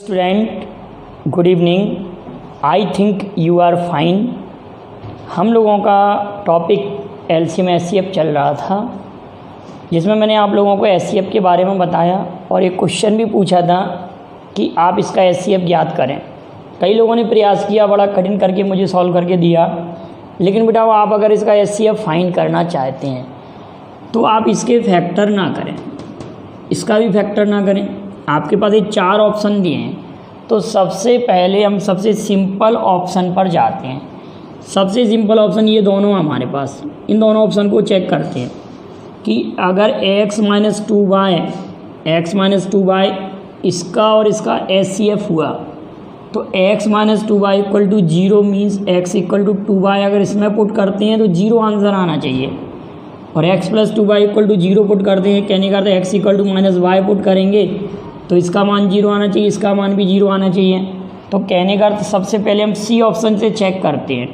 Student good evening. I think you are fine. हम लोगों का टॉपिक एलसीएम एचसीएफ चल रहा था, जिसमें मैंने आप लोगों को एचसीएफ के बारे में बताया और एक क्वेश्चन भी पूछा था कि आप इसका एचसीएफ ज्ञात करें। कई लोगों ने प्रयास किया, बड़ा कठिन करके मुझे सॉल्व करके दिया, लेकिन बेटा आप अगर इसका एचसीएफ फाइंड करना चाहते हैं तो आप इसके फैक्टर ना करें, इसका भी फैक्टर ना करें। आपके पास ये 4 ऑप्शन दिए हैं, तो सबसे पहले हम सबसे सिंपल ऑप्शन पर जाते हैं। सबसे सिंपल ऑप्शन ये दोनों हमारे पास, इन दोनों ऑप्शन को चेक करते हैं कि अगर x - 2y इसका और इसका एचसीएफ हुआ तो x - 2y = 0 means x = 2y। अगर इसमें पुट करते हैं तो 0 आंसर आना चाहिए, और x + 2y = 0 पुट करते हैं, कहने का अर्थ x = -y पुट करेंगे तो इसका मान 0 आना चाहिए, इसका मान भी 0 आना चाहिए। तो कहने का अर्थ सबसे पहले हम सी ऑप्शन से चेक करते हैं।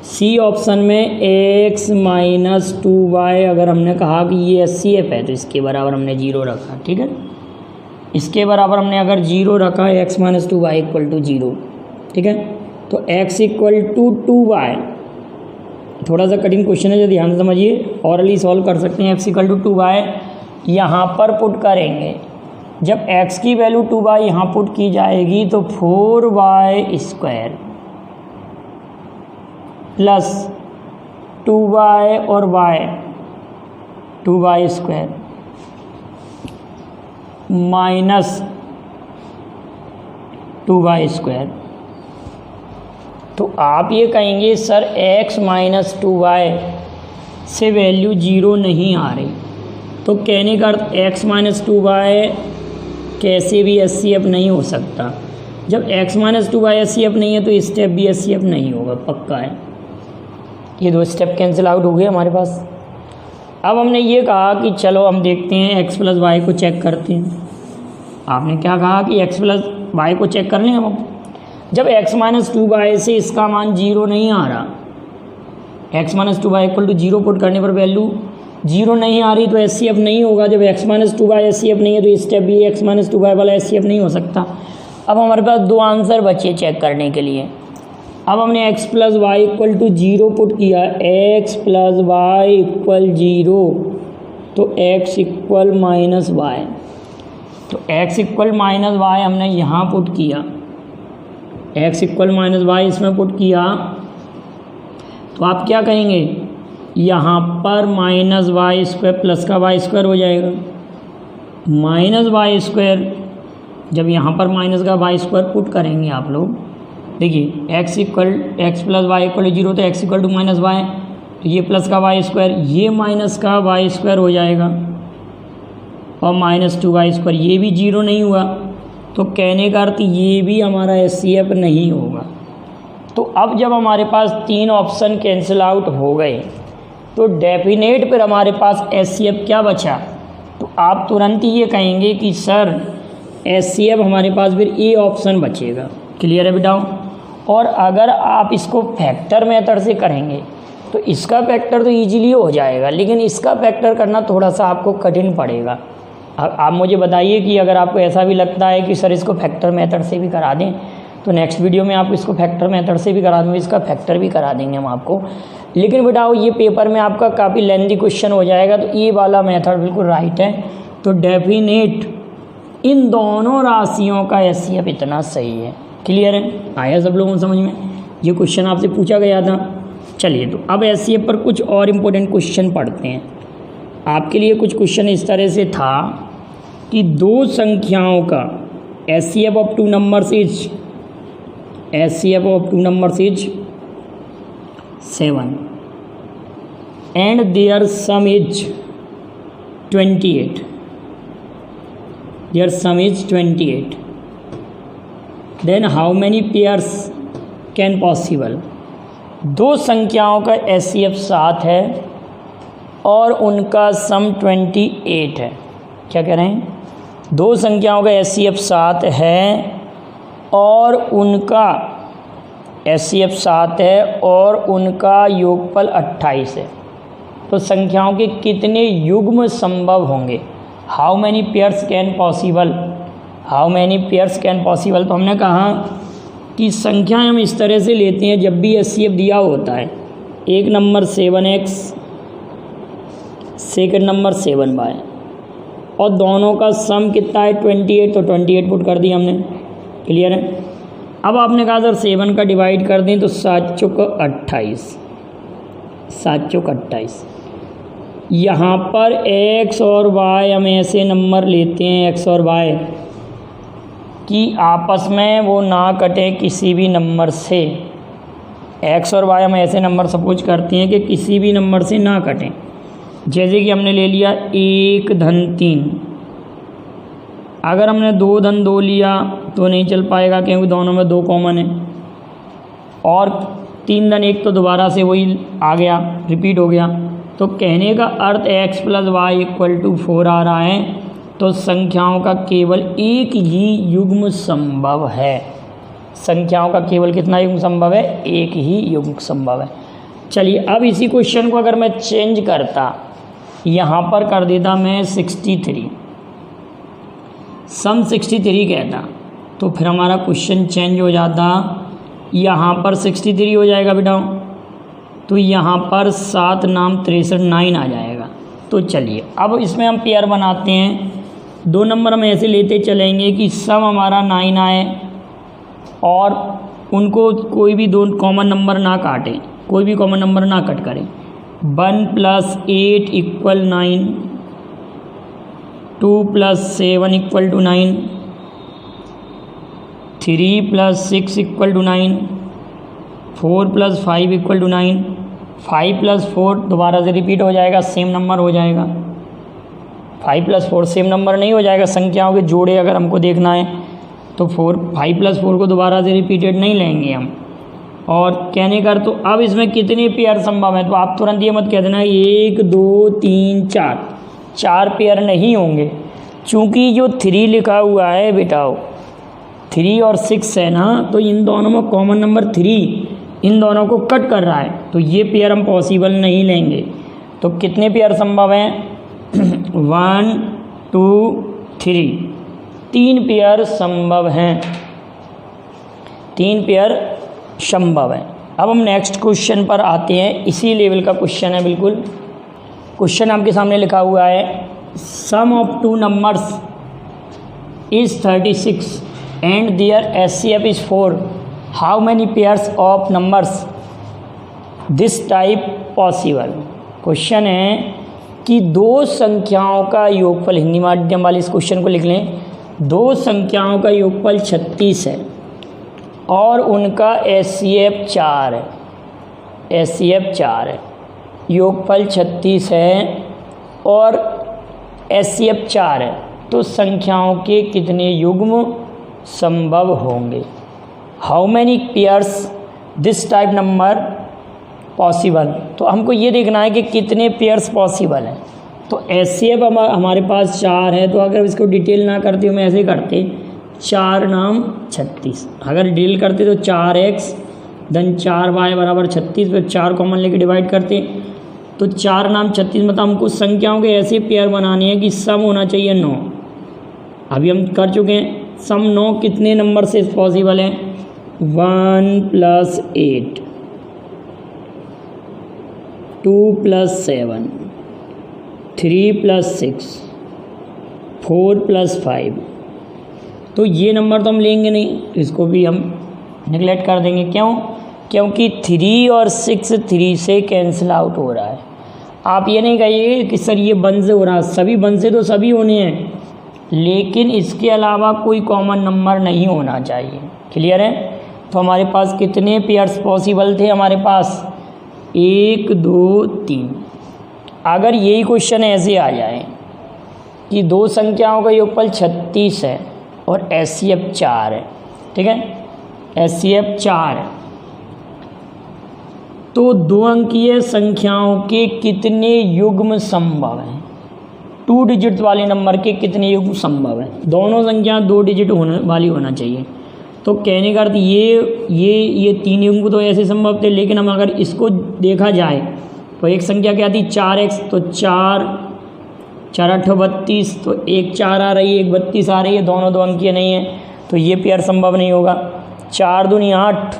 सी ऑप्शन में x - 2y अगर हमने कहा कि ये एचसीएफ है तो इसके बराबर हमने 0 रखा, ठीक है। इसके बराबर हमने अगर 0 रखा, x - 2y = 0, ठीक है। तो x = 2y, थोड़ा सा कठिन क्वेश्चन है जो ध्यान से समझिए, ऑरली सॉल्व कर सकते हैं। x = 2y यहाँ पर पुट करेंगे, जब x की वैल्यू 2y यहाँ पुट की जाएगी तो 4y² प्लस 2y और y 2y² माइनस 2y²। तो आप ये कहेंगे सर x - 2y से वैल्यू 0 नहीं आ रही, तो कहने का अर्थ x - 2y कैसे भी एचसीएफ नहीं हो सकता। जब x - 2y एचसीएफ नहीं है तो स्टेप भी एचसीएफ नहीं होगा, पक्का है। ये 2 स्टेप कैंसिल आउट हो गए हमारे पास। अब हमने ये कहा कि चलो हम देखते हैं x + y को चेक करते हैं। आपने क्या कहा कि x + y को चेक कर लें हम। जब x - 2y से इसका मान 0 नहीं आ रहा, x - 2y = 0 पुट करने पर वैल्यू 0 नहीं आ रही तो एचसीएफ नहीं होगा। जब x - 2y एचसीएफ नहीं है तो स्टेप भी x - 2y वाला एचसीएफ नहीं हो सकता। अब हमारे पास 2 आंसर बचे चेक करने के लिए। अब हमने x + y = 0 पुट किया, x + y = 0, तो x = -y, तो x = -y हमने यहाँ पुट किया, x = -y इसमें पुट किया, तो आप क्या कहेंगे, यहाँ पर -y² प्लस का y² हो जाएगा, -y²। जब यहाँ पर माइनस का y² पुट करेंगे आप लोग, देखिए x + y = 0, तो x = -y, तो ये प्लस का y², ये माइनस का y² हो जाएगा, और -2y², ये भी 0 नहीं हुआ, तो कहने का अर्थ ये भी हमारा एचसीएफ नहीं होगा। तो अब जब हमारे पास 3 ऑप्शन कैंसिल आउट हो गए तो डेफिनेट पर हमारे पास एचसीएफ क्या बचा, तो आप तुरंत ही ये कहेंगे कि सर एचसीएफ हमारे पास फिर ए ऑप्शन बचेगा। क्लियर है बेटा। और अगर आप इसको फैक्टर मेथड से करेंगे तो इसका फैक्टर तो ईजिली हो जाएगा, लेकिन इसका फैक्टर करना थोड़ा सा आपको कठिन पड़ेगा। आप मुझे बताइए कि अगर आपको ऐसा भी लगता है कि सर इसको फैक्टर मेथड से भी करा दें, तो नेक्स्ट वीडियो में आप इसको फैक्टर मेथड से भी करा देंगे, इसका फैक्टर भी करा देंगे हम आपको। लेकिन बेटा ये पेपर में आपका काफ़ी लेंथी क्वेश्चन हो जाएगा, तो ये वाला मेथड बिल्कुल राइट है। तो डेफिनेट इन दोनों राशियों का एचसीएफ इतना सही है। क्लियर है, आया सब लोगों को समझ में। ये क्वेश्चन आपसे पूछा गया था। चलिए तो अब एचसीएफ पर कुछ और इम्पोर्टेंट क्वेश्चन पढ़ते हैं। आपके लिए कुछ क्वेश्चन इस तरह से था कि 2 संख्याओं का HCF of 2 numbers is 7 and their sum is 28. Their sum is 28. Then how many pairs can possible? 2 संख्याओं का एचसीएफ 7 है और उनका सम 28 है। क्या कह रहे हैं, 2 संख्याओं का एचसीएफ 7 है और उनका एचसीएफ 7 है और उनका योगफल 28 है। तो संख्याओं के कितने युग्म संभव होंगे, how many pairs can possible. How many pairs can possible, तो हमने कहा कि संख्याएं हम इस तरह से लेते हैं जब भी HCF दिया होता है, एक number 7x, second number 7y, और दोनों का सम कितना है 28, तो 28 पुट कर दिया हमने। क्लियर है। अब आपने कहा सर 7 का डिवाइड कर दें तो 7 चौक 28, 7 चौक 28। यहाँ पर x और y हम ऐसे नंबर लेते हैं, x और y कि आपस में वो ना कटे किसी भी नंबर से। x और y हम ऐसे नंबर सपोज करते हैं कि किसी भी नंबर से ना कटें। जैसे कि हमने ले लिया 1 धन 3, अगर हमने 2 धन 2 लिया तो नहीं चल पाएगा क्योंकि दोनों में 2 कॉमन है, और 3 धन 1 तो दोबारा से वही आ गया, रिपीट हो गया। तो कहने का अर्थ x + y = 4 आ रहा है, तो संख्याओं का केवल एक ही युग्म संभव है। संख्याओं का केवल कितना युग्म संभव है? एक ही युग्म संभव है। चलिए अब इसी क्वेश्चन को अगर मैं चेंज करता, यहाँ पर कर देता मैं 63, सम 63 कहता, तो फिर हमारा क्वेश्चन चेंज हो जाता। यहाँ पर 63 हो जाएगा बेटा, तो यहाँ पर 7 नाम 63 9 आ जाएगा। तो चलिए अब इसमें हम पेयर बनाते हैं। 2 नंबर हम ऐसे लेते चलेंगे कि सम हमारा 9 आए और उनको कोई भी 2 कॉमन नंबर ना काटें, कोई भी कॉमन नंबर ना कट करें। 1 + 8 = 9, 2 + 7 = 9, 3 + 6 = 9, 4 + 5 = 9, 5 + 4 दोबारा से रिपीट हो जाएगा, सेम नंबर हो जाएगा। 5 + 4 सेम नंबर नहीं हो जाएगा, संख्याओं के जोड़े अगर हमको देखना है तो 5 + 4 को दोबारा से रिपीटेड नहीं लेंगे हम। और कहने कर तो अब इसमें कितने पेयर संभव है, तो आप तुरंत ये मत कह देना 1 2 3 4, 4 पेयर नहीं होंगे, चूँकि जो 3 लिखा हुआ है बेटा 3 और 6 है ना, तो इन दोनों में कॉमन नंबर 3 इन दोनों को कट कर रहा है, तो ये पेयर हम पॉसिबल नहीं लेंगे। तो कितने पेयर संभव हैं? 1 2 3, 3 पेयर संभव हैं, 3 पेयर संभव है। अब हम नेक्स्ट क्वेश्चन पर आते हैं। इसी लेवल का क्वेश्चन है बिल्कुल। क्वेश्चन आपके सामने लिखा हुआ है, sum of 2 numbers is 36 and their HCF is 4, how many pairs of numbers this type possible. Question है कि 2 संख्याओं का योगफल, हिंदी माध्यम वाले इस क्वेश्चन को लिख लें, 2 संख्याओं का योगफल 36 है और उनका HCF 4 है, HCF 4 है, योगफल 36 है और HCF 4 है, तो संख्याओं के कितने युग्म संभव होंगे? How many pairs this type number possible. तो हमको ये देखना है कि कितने पेयर्स पॉसिबल हैं। तो HCF हमारे पास 4 है, तो अगर इसको डिटेल ना करते हम ऐसे करते 4 नाम 36, अगर डिटेल करते तो 4x धन 4y = 36, फिर 4 कॉमन लेके डिवाइड करते तो 4 नाम 36, मतलब हमको संख्याओं के ऐसे पेयर बनाने हैं कि सम होना चाहिए 9। अभी हम कर चुके हैं, सम 9 कितने नंबर से पॉसिबल है? 1 + 8, 2 + 7, 3 + 6, 4 + 5। तो ये नंबर तो हम लेंगे नहीं, इसको भी हम निगलेक्ट कर देंगे। क्यों? क्योंकि 3 और 6 3 से कैंसिल आउट हो रहा है। आप ये नहीं कहिए कि सर ये 1 से हो रहा है, सभी 1 से तो सभी होने हैं, लेकिन इसके अलावा कोई कॉमन नंबर नहीं होना चाहिए। क्लियर है? तो हमारे पास कितने पेयर्स पॉसिबल थे? हमारे पास 1 2 3। अगर यही क्वेश्चन ऐसे आ जाए कि 2 संख्याओं का योगफल 36 है और HCF 4 है, ठीक है, HCF 4 है, तो 2 अंकीय संख्याओं के कितने युग्म संभव हैं? 2 डिजिट वाले नंबर के कितने युग्म संभव हैं? दोनों संख्या 2 डिजिट वाली होना चाहिए। तो कहने का अर्थ ये 3 युग्म तो ऐसे संभव थे, लेकिन हम अगर इसको देखा जाए तो एक संख्या क्या थी? 4x, तो 4 4 8 32, तो एक 4 आ रही है, एक 32 आ रही है, दोनों 2 अंकीय नहीं है, तो ये पेयर संभव नहीं होगा। 4 दूनी 8,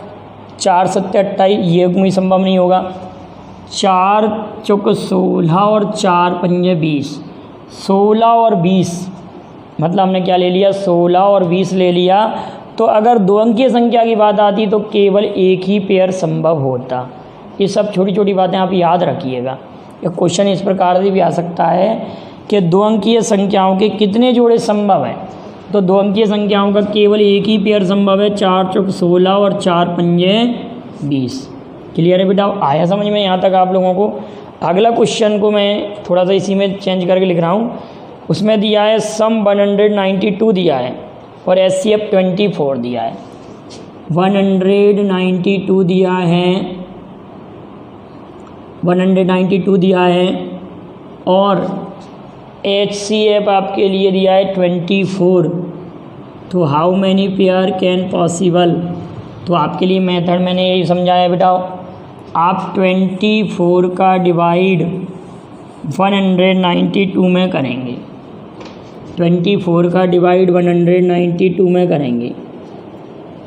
4 7 28, ये भी संभव नहीं होगा। 4 चौक 16 और 4 पंजे 20, 16 और 20 मतलब हमने क्या ले लिया, 16 और 20 ले लिया। तो अगर 2 अंकीय संख्या की बात आती तो केवल एक ही पेयर संभव होता। ये सब छोटी छोटी बातें आप याद रखिएगा। एक क्वेश्चन इस प्रकार से भी आ सकता है कि 2 अंकीय संख्याओं के कितने जोड़े संभव हैं, तो 2 अंकीय संख्याओं का केवल एक ही पेयर संभव है, 4 चौक 16 और 4 पंजे 20। क्लियर है बेटा, आया समझ में यहाँ तक आप लोगों को। अगला क्वेश्चन को मैं थोड़ा सा इसी में चेंज करके लिख रहा हूँ। उसमें दिया है सम 192 दिया है और HCF 24 दिया है। 192 दिया है, 192 दिया है और HCF आपके लिए दिया है 24। तो how many pair can possible, तो आपके लिए मेथड मैंने यही समझाया बेटा, आप 24 का डिवाइड 192 में करेंगे, 24 का डिवाइड 192 में करेंगे।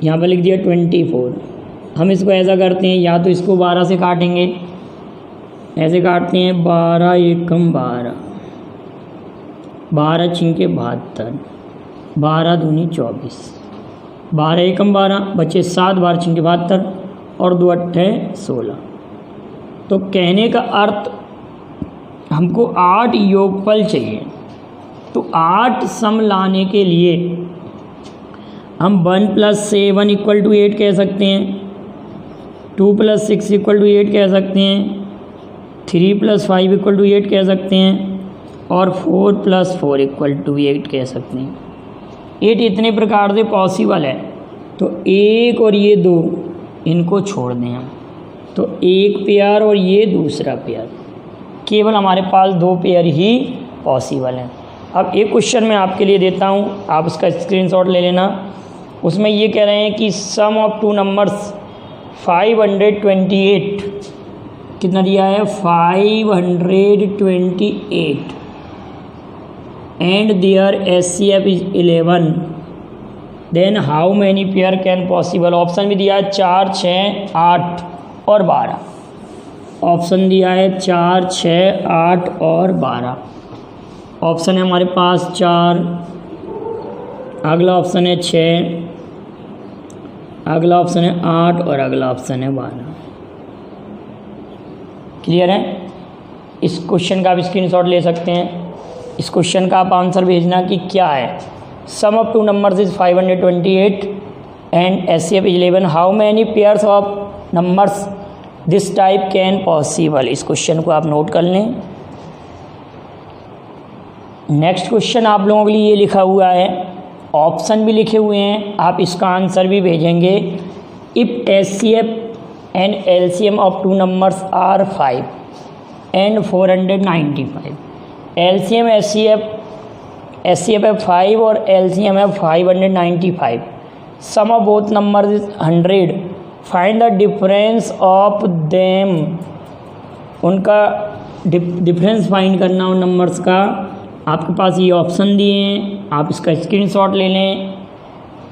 यहाँ पर लिख दिया 24। हम इसको ऐसा करते हैं, या तो इसको 12 से काटेंगे, ऐसे काटते हैं 12 एकम 12, 12 छिंके 72, 12 दूनी 24, 12 एकम 12 बचे 7, 12 छिंके 72 और 2 अट्ठे 16। तो कहने का अर्थ हमको 8 योगफल चाहिए। तो 8 सम लाने के लिए हम 1 + 7 = 8 कह सकते हैं, 2 + 6 = 8 कह सकते हैं, 3 + 5 = 8 कह सकते हैं और 4 + 4 = 8 कह सकते हैं। 8 इतने प्रकार से पॉसिबल है। तो 1 और ये 2 इनको छोड़ दें हम, तो एक पेयर और ये दूसरा पेयर, केवल हमारे पास 2 पेयर ही पॉसिबल हैं। अब एक क्वेश्चन मैं आपके लिए देता हूँ, आप उसका स्क्रीनशॉट ले लेना। उसमें ये कह रहे हैं कि सम ऑफ 2 नंबर्स 528, कितना दिया है 528 and their HCF is 11, then how many pair can possible. Option भी दिया है 4 6 8 और 12। ऑप्शन दिया है 4 6 8 और 12। ऑप्शन है हमारे पास 4, अगला ऑप्शन है 6, अगला ऑप्शन है 8 और अगला ऑप्शन है 12। क्लियर है। इस क्वेश्चन का आप स्क्रीनशॉट ले सकते हैं। इस क्वेश्चन का आप आंसर भेजना कि क्या है। Sum of 2 numbers is 528 and HCF is 11, how many pairs of numbers this type can possible. इस क्वेश्चन को आप नोट कर लें। नेक्स्ट क्वेश्चन आप लोगों के लिए ये लिखा हुआ है, ऑप्शन भी लिखे हुए हैं, आप इसका आंसर भी भेजेंगे। If HCF and LCM of 2 numbers are 5 and 495, LCM HCF है 5 और LCM है 595, sum of both numbers is 100, find the difference of them. उनका डिफरेंस फाइंड करना उन नंबर्स का। आपके पास ये ऑप्शन दिए हैं, आप इसका स्क्रीनशॉट ले लें।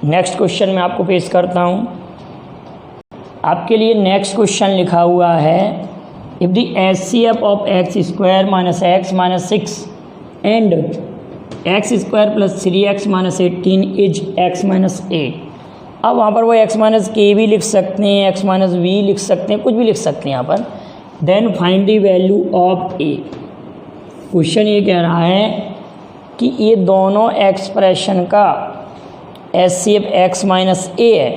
नेक्स्ट क्वेश्चन मैं आपको पेश करता हूँ। आपके लिए नेक्स्ट क्वेश्चन लिखा हुआ है, if the HCF of x² - x - 6 and x² + 3x - 18 is x - a। अब वहाँ पर वो x - k भी लिख सकते हैं, x - v लिख सकते हैं, कुछ भी लिख सकते हैं यहाँ पर। Then find the value of a। Question ये कह रहा है कि ये दोनों एक्सप्रेशन का HCF x - a है,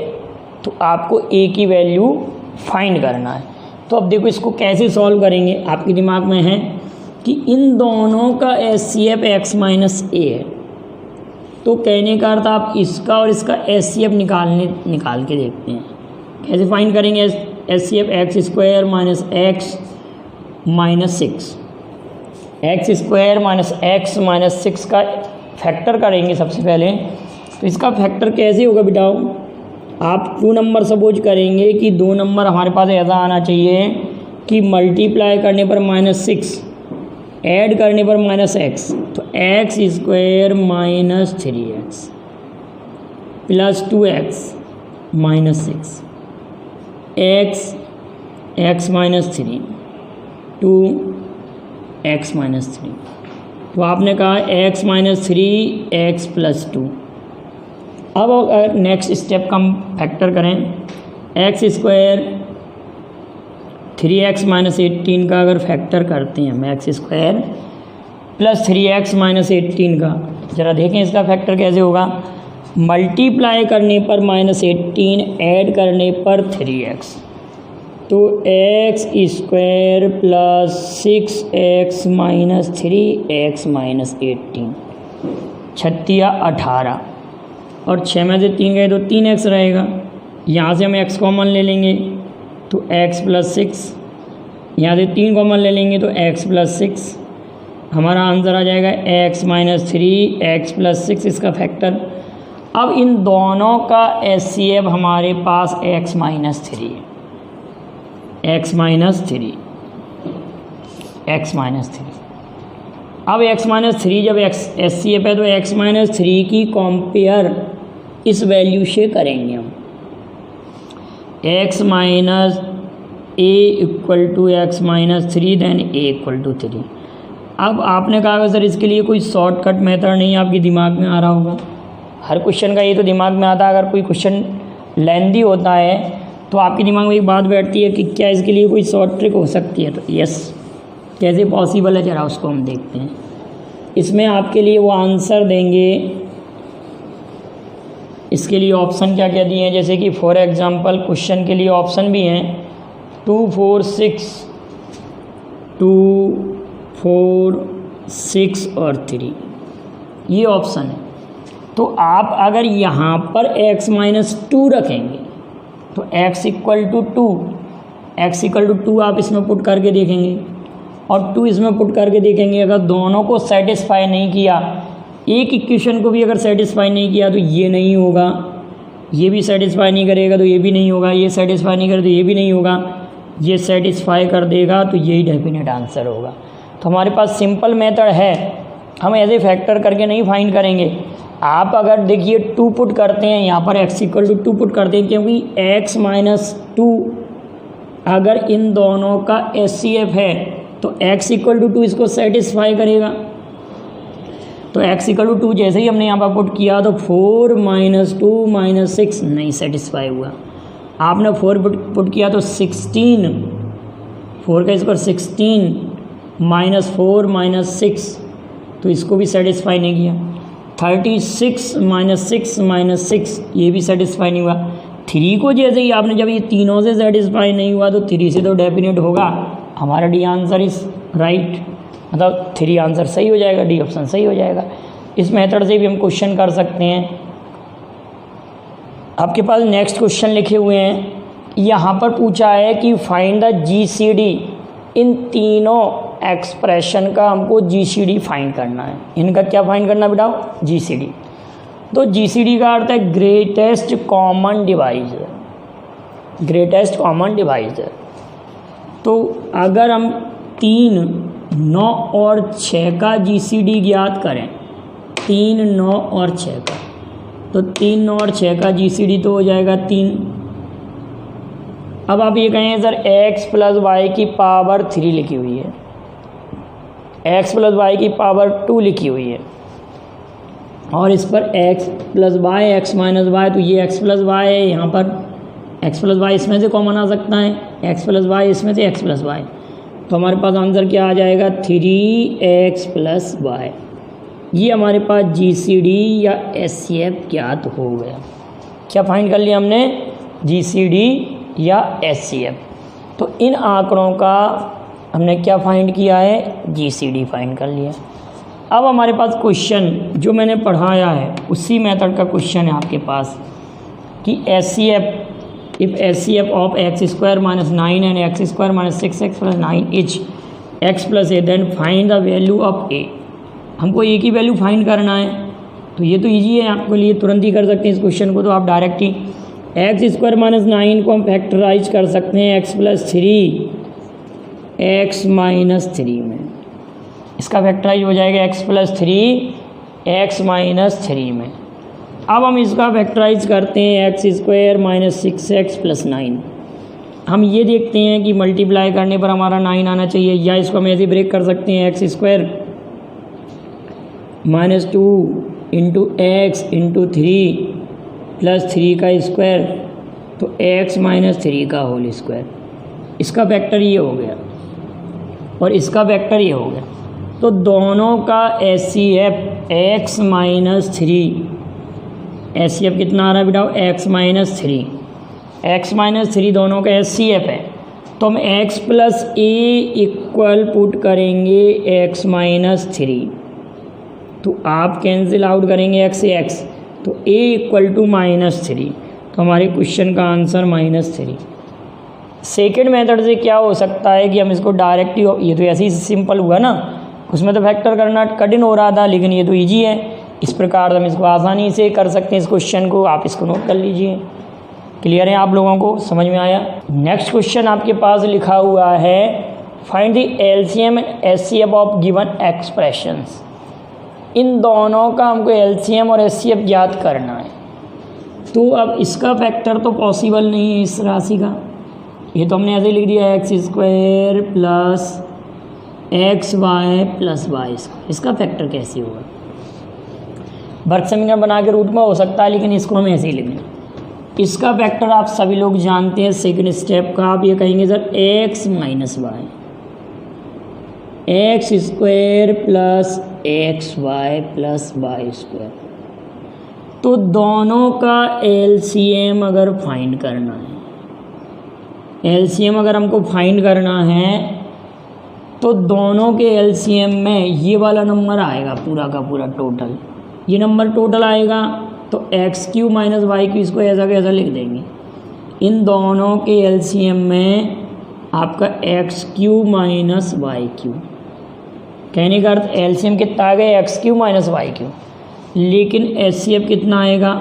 तो आपको a की वैल्यू फाइंड करना है। तो अब देखो इसको कैसे सॉल्व करेंगे, आपके दिमाग में है कि इन दोनों का HCF x - a है, तो कहने का अर्थ आप इसका और इसका HCF निकाल के देखते हैं। कैसे फाइंड करेंगे HCF x² - x - 6, x² - x - 6 का फैक्टर करेंगे सबसे पहले। तो इसका फैक्टर कैसे होगा बेटा, आप 2 नंबर सपोज करेंगे कि 2 नंबर हमारे पास ऐसा आना चाहिए कि मल्टीप्लाई करने पर -6 ऐड करने पर माइनस एक्स, तो x square minus 3x plus 2x minus 6, x minus 3, 2x minus 3। तो आपने कहा x माइनस 3 एक्स प्लस 2। अब अगर नेक्स्ट स्टेप का हम फैक्टर करें, एक्स स्क्वायर 3x माइनस 18 का अगर फैक्टर करते हैं हम, x square plus 3x minus 18 का, ज़रा देखें इसका फैक्टर कैसे होगा। मल्टीप्लाई करने पर माइनस 18, ऐड करने पर 3x, तो x square plus 6x minus 3x minus 18, 36 18, और 6 में से 3 गए तो 3x रहेगा। यहाँ से हम x कॉमन ले लेंगे तो x प्लस 6, यहाँ से 3 कॉमन ले लेंगे तो x प्लस 6, हमारा आंसर आ जाएगा x माइनस 3 एक्स प्लस 6 इसका फैक्टर। अब इन दोनों का HCF हमारे पास x माइनस 3 है, x माइनस 3, x माइनस 3। अब x माइनस 3 जब HCF है तो x माइनस 3 की कंपेयर इस वैल्यू से करेंगे हम, x minus a equal to x minus 3 then a equal to 3। अब आपने कहा सर इसके लिए कोई शॉर्टकट मेथड नहीं आपके दिमाग में आ रहा होगा। हर क्वेश्चन का ये तो दिमाग में आता है, अगर कोई क्वेश्चन लेंदी होता है तो आपके दिमाग में एक बात बैठती है कि क्या इसके लिए कोई शॉर्ट ट्रिक हो सकती है। तो यस, कैसे पॉसिबल है जरा उसको हम देखते हैं। इसमें आपके लिए वो आंसर देंगे, इसके लिए ऑप्शन क्या क्या दिए हैं, जैसे कि फॉर एग्जांपल क्वेश्चन के लिए ऑप्शन भी हैं 2 4 6, 2 4 6 और 3, ये ऑप्शन है। तो आप अगर यहाँ पर x माइनस 2 रखेंगे तो x equal to 2, x equal to 2 आप इसमें पुट करके देखेंगे और 2 इसमें पुट करके देखेंगे। अगर दोनों को सेटिस्फाई नहीं किया, एक इक्वेशन को भी अगर सेटिस्फाई नहीं किया तो ये नहीं होगा, ये भी सेटिस्फाई नहीं करेगा तो ये भी नहीं होगा, ये सेटिस्फाई नहीं करे तो ये भी नहीं होगा, ये सेटिस्फाई कर देगा तो यही डेफिनेट आंसर होगा। तो हमारे पास सिंपल मेथड है, हम ऐसे फैक्टर करके नहीं फाइंड करेंगे। आप अगर देखिए 2 पुट करते हैं यहाँ पर x इक्वल टू 2 पुट करते हैं, क्योंकि x माइनस 2 अगर इन दोनों का HCF है तो x इक्वल टू 2 इसको सेटिस्फाई करेगा। तो x इक्वल टू 2 जैसे ही हमने यहाँ पर पुट किया तो 4 माइनस 2 माइनस 6 नहीं सेटिस्फाई हुआ। आपने 4 पुट किया तो 16, 4 का स्क्वायर 16 माइनस 4 माइनस 6, तो इसको भी सेटिस्फाई नहीं किया। 36 माइनस 6 माइनस 6, ये भी सेटिस्फाई नहीं हुआ। 3 को जैसे ही आपने, जब ये तीनों से सेटिस्फाई नहीं हुआ तो 3 से तो डेफिनेट होगा। हमारा डी आंसर इज़ राइट, मतलब 3 आंसर सही हो जाएगा, डी ऑप्शन सही हो जाएगा। इस मेथड से भी हम क्वेश्चन कर सकते हैं। आपके पास नेक्स्ट क्वेश्चन लिखे हुए हैं, यहाँ पर पूछा है कि फाइंड द GCD, इन तीनों एक्सप्रेशन का हमको GCD फाइंड करना है। इनका क्या फाइंड करना बेटा? GCD। तो GCD का अर्थ है greatest common divisor, greatest common divisor. तो अगर हम 3, 9 और 6 का GCD ज्ञात करें, 3, 9 और 6 का, तो 3, 9 और 6 का GCD तो हो जाएगा 3। अब आप ये कहें सर x प्लस वाई की पावर 3 लिखी हुई है, x प्लस वाई की पावर 2 लिखी हुई है, और इस पर x plus y, x minus y, तो ये x प्लस वाई है, यहाँ पर x प्लस वाई इसमें से कॉमन आ सकता है, x प्लस वाई इसमें से x प्लस वाई, तो हमारे पास आंसर क्या आ जाएगा? 3x plus Y. ये हमारे पास GCD या HCF ज्ञात हो गया। क्या फाइंड कर लिया हमने? GCD या HCF। तो इन आंकड़ों का हमने क्या फाइंड किया है? GCD फाइंड कर लिया। अब हमारे पास क्वेश्चन जो मैंने पढ़ाया है उसी मेथड का क्वेश्चन है आपके पास कि HCF, if HCF of x square minus 9 and x square minus 6x plus 9 is x plus a, then find the value of a। हमको a की वैल्यू फाइंड करना है, तो ये तो ईजी है, आपके लिए तुरंत ही कर सकते हैं इस क्वेश्चन को। तो आप डायरेक्ट ही एक्स स्क्वायर माइनस 9 को हम फैक्टराइज कर सकते हैं x प्लस 3 एक्स माइनस 3 में। इसका फैक्टराइज हो जाएगा x प्लस 3 x माइनस 3 में। अब हम इसका फैक्टराइज करते हैं x square minus 6x plus 9। हम ये देखते हैं कि मल्टीप्लाई करने पर हमारा 9 आना चाहिए, या इसको हम ऐसे ब्रेक कर सकते हैं x square minus 2 into x into 3 plus 3 का स्क्वायर, तो x माइनस 3 का होल स्क्वायर। इसका फैक्टर ये हो गया और इसका फैक्टर ये हो गया, तो दोनों का HCF x माइनस 3, HCF कितना आ रहा है बेटा, x माइनस 3, x माइनस 3 दोनों का HCF है। तो हम x plus a equal put करेंगे x माइनस 3, तो आप कैंसिल आउट करेंगे x से x, तो a इक्वल टू माइनस 3, तो हमारे क्वेश्चन का आंसर माइनस 3। सेकेंड मेथड से क्या हो सकता है कि हम इसको डायरेक्ट, ये तो ऐसे ही सिंपल हुआ ना, उसमें तो फैक्टर करना कठिन हो रहा था, लेकिन ये तो इजी है। इस प्रकार हम इसको आसानी से कर सकते हैं इस क्वेश्चन को, आप इसको नोट कर लीजिए। क्लियर है आप लोगों को, समझ में आया। नेक्स्ट क्वेश्चन आपके पास लिखा हुआ है find the LCM HCF of given expressions. इन दोनों का हमको एलसीएम और एचसीएफ ज्ञात करना है। तो अब इसका फैक्टर तो पॉसिबल नहीं है इस राशि का, ये तो हमने ऐसे लिख दिया x square plus x y plus y square. इसका फैक्टर कैसे होगा, वर्ग समीकरण बना के रूट में हो सकता है, लेकिन इसको हम ऐसे ही लिखेंगे। इसका फैक्टर आप सभी लोग जानते हैं, सेकंड स्टेप का आप ये कहेंगे sir x minus y, x square plus x y plus y square. तो दोनों का एलसीएम अगर फाइंड करना है, एलसीएम अगर हमको फाइंड करना है, तो दोनों के एलसीएम में ये वाला नंबर आएगा पूरा का पूरा टोटल, ये नंबर टोटल आएगा। तो x cube minus y cube, इसको ऐसा कैसा लिख देंगे, इन दोनों के एलसीएम में आपका x cube minus y cube, कहने का अर्थ एलसीएम कितना आ गया x cube minus y cube, लेकिन एचसीएफ कितना आएगा।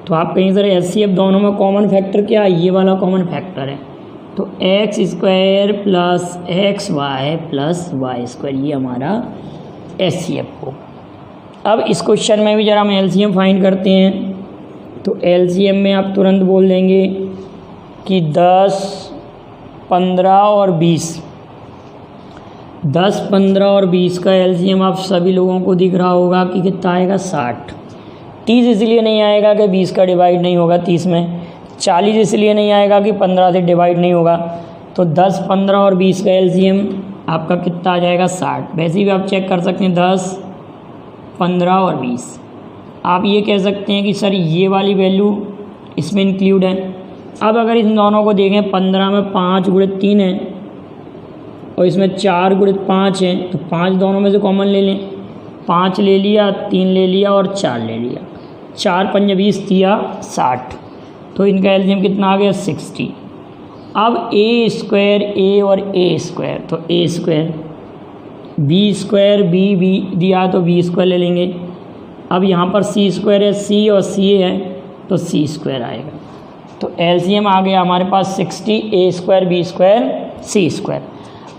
तो आप कहीं सर एचसीएफ दोनों में कॉमन फैक्टर क्या है, ये वाला कॉमन फैक्टर है, तो x square plus x y plus y square, ये हमारा एचसीएफ हो। अब इस क्वेश्चन में भी जरा हम एलसीएम फाइंड करते हैं। तो एलसीएम में आप तुरंत बोल देंगे कि 10, 15 और 20, 10, 15 और 20 का एलसीएम आप सभी लोगों को दिख रहा होगा कि कितना आएगा 60। 30 इसलिए नहीं आएगा कि 20 का डिवाइड नहीं होगा 30 में, 40 इसलिए नहीं आएगा कि 15 से डिवाइड नहीं होगा। तो 10, 15 और 20 का एलसीएम आपका कितना आ जाएगा 60। वैसे भी आप चेक कर सकते हैं 10, 15 और 20। आप ये कह सकते हैं कि सर ये वाली वैल्यू इसमें इंक्लूड है। अब अगर इन दोनों को देखें, 15 में 5 गुणित 3 है और इसमें 4 गुणित 5 है, तो 5 दोनों में से कॉमन ले लें, 5 ले लिया, 3 ले लिया और 4 ले लिया, 4 पंज 20 दिया 60। तो इनका एलसीएम कितना आ गया 60। अब ए स्क्वायर ए और ए स्क्वायर, तो ए स्क्वायर, बी स्क्वायर बी दिया तो बी स्क्वायर ले लेंगे। अब यहाँ पर सी स्क्वायर है, सी और सी है तो सी स्क्वायर आएगा। तो एलसीएम आ गया हमारे पास 60, ए स्क्वायर बी स्क्वायर सी स्क्वायर।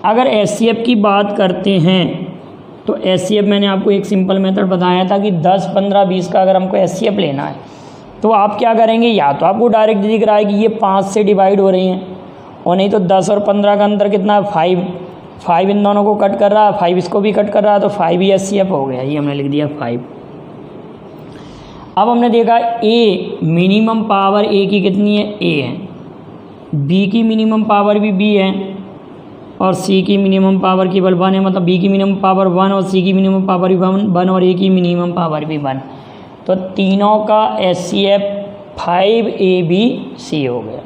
अगर एचसीएफ की बात करते हैं तो एचसीएफ मैंने आपको एक सिंपल मेथड बताया था कि 10, 15, 20 का अगर हमको एचसीएफ लेना है तो आप क्या करेंगे, या तो आपको डायरेक्ट दिख रहा है कि ये 5 से डिवाइड हो रही हैं, और नहीं तो 10 और 15 का अंतर कितना है 5, 5 इन दोनों को कट कर रहा है, 5 इसको भी कट कर रहा है, तो 5 ही एचसीएफ हो गया, ये हमने लिख दिया 5। अब हमने देखा ए मिनिमम पावर ए की कितनी है, ए है, बी की मिनिमम पावर भी बी है, और सी की मिनिमम पावर केवल 1 है, मतलब बी की मिनिमम पावर 1 और सी की मिनिमम पावर भी 1 और ए की मिनिमम पावर भी 1। तो तीनों का एचसीएफ 5ABC हो गया।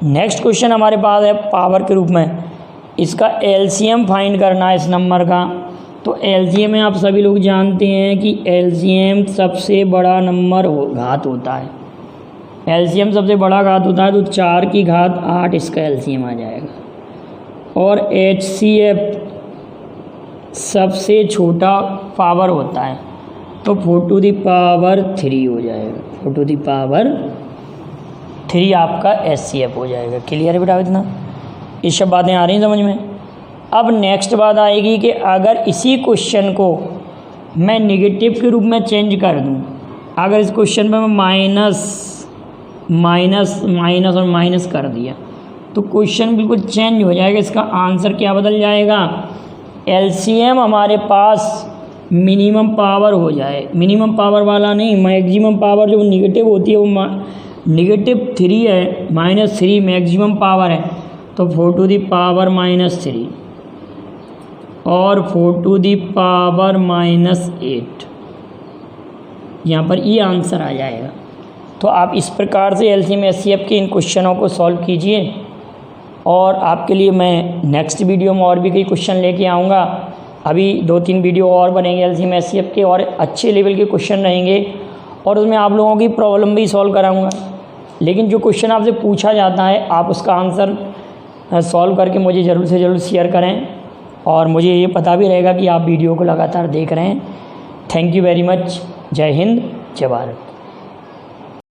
नेक्स्ट क्वेश्चन हमारे पास है पावर के रूप में, इसका एलसीएम फाइंड करना है इस नंबर का। तो एलसीएम में आप सभी लोग जानते हैं कि एलसीएम सबसे बड़ा नंबर घात होता है, एलसीएम सबसे बड़ा घात होता है, तो 4 की घात 8 इसका एलसीएम आ जाएगा। और एचसीएफ सबसे छोटा पावर होता है, तो 4 टू दी पावर 3 हो जाएगा, 4 टू दी पावर 3 आपका एचसीएफ हो जाएगा। क्लियर है बेटा, इतना ये सब बातें आ रही हैं समझ में। अब नेक्स्ट बात आएगी कि अगर इसी क्वेश्चन को मैं निगेटिव के रूप में चेंज कर दूं, अगर इस क्वेश्चन पे मैं माइनस और माइनस कर दिया तो क्वेश्चन बिल्कुल चेंज हो जाएगा। इसका आंसर क्या बदल जाएगा, एलसीएम हमारे पास मिनिमम पावर हो जाए, मिनिमम पावर वाला नहीं, मैक्सिमम पावर जो निगेटिव होती है वो -3 है, -3 मैक्सिमम पावर है, तो 4 टू दी पावर -3 और 4 टू दी पावर -8, यहाँ पर ये आंसर आ जाएगा। तो आप इस प्रकार से एलसीएम एचसीएफ के इन क्वेश्चनों को सॉल्व कीजिए और आपके लिए मैं नेक्स्ट वीडियो में और भी कई क्वेश्चन लेके आऊँगा। अभी 2-3 वीडियो और बनेंगे एलसीएम एचसीएफ के और अच्छे लेवल के क्वेश्चन रहेंगे और उसमें आप लोगों की प्रॉब्लम भी सॉल्व कराऊँगा। लेकिन जो क्वेश्चन आपसे पूछा जाता है आप उसका आंसर सॉल्व करके मुझे ज़रूर से ज़रूर शेयर करें और मुझे ये पता भी रहेगा कि आप वीडियो को लगातार देख रहे हैं। Thank you very much. जय हिंद, जय भारत।